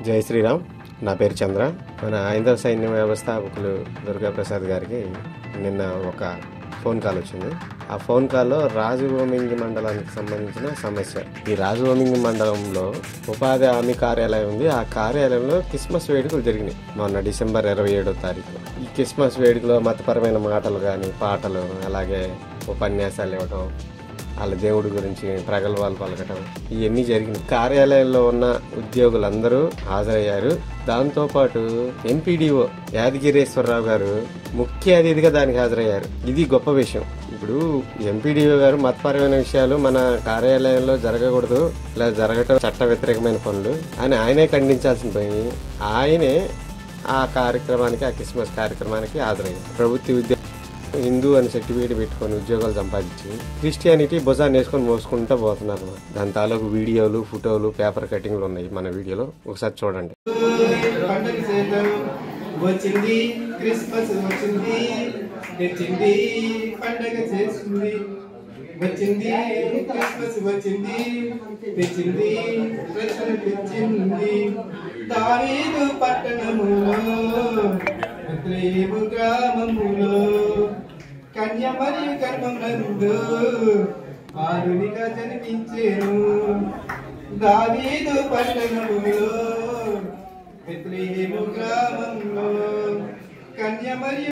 జై శ్రీరామ్. నా పేరు చంద్ర. మన హైందవ సైన్య వ్యవస్థాపకులు దుర్గాప్రసాద్ గారికి నిన్న ఒక ఫోన్ కాల్ వచ్చింది. ఆ ఫోన్ కాల్లో రాజవోమింగి మండలానికి సంబంధించిన సమస్య. ఈ రాజవోమింగి మండలంలో ఉపాధి హామీ కార్యాలయం ఉంది. ఆ కార్యాలయంలో క్రిస్మస్ వేడుకలు జరిగినాయి మొన్న డిసెంబర్ 27వ తారీఖు. ఈ క్రిస్మస్ వేడుకలో మతపరమైన మాటలు కానీ, పాటలు, అలాగే ఉపన్యాసాలు ఇవ్వటం, వాళ్ళ దేవుడి గురించి ప్రగల్భాలు పలకటం, ఇవన్నీ జరిగినాయి. కార్యాలయంలో ఉన్న ఉద్యోగులందరూ హాజరయ్యారు. దాంతోపాటు ఎంపీడీఓ యాదగిరీశ్వరరావు గారు ముఖ్య అతిథిగా దానికి హాజరయ్యారు. ఇది గొప్ప విషయం. ఇప్పుడు ఎంపీడీఓ గారు మతపరమైన విషయాలు మన కార్యాలయంలో జరగకూడదు, ఇలా జరగటం చట్ట వ్యతిరేకమైన పనులు అని ఆయనే ఖండించాల్సిన పోయి ఆయనే ఆ కార్యక్రమానికి, ఆ క్రిస్మస్ కార్యక్రమానికి హాజరయ్యారు. ప్రభుత్వ హిందూ అని సర్టిఫికేట్ పెట్టుకొని ఉద్యోగాలు సంపాదించి క్రిస్టియానిటీ భుజాన్ని వేసుకొని మోసుకుంటూ పోతున్నారు. దాని తాలూకు వీడియోలు, ఫోటోలు, పేపర్ కటింగ్లు ఉన్నాయి మన వీడియోలో, ఒకసారి చూడండి. వచ్చింది క్రిస్మస్, వచ్చింది తెచ్చింది పండగ చేసింది, వచ్చింది క్రిస్మస్, వచ్చింది తెచ్చింది రక్షణ తెచ్చింది. దావీదు పట్టణములో, బెత్లెహేము గ్రామములో, కన్య మరియు గర్భమునందు బాలునిగా జన్మించెను. దావీదు పట్టణములో, బెత్లెహేము గ్రామంలో, కన్య మరియు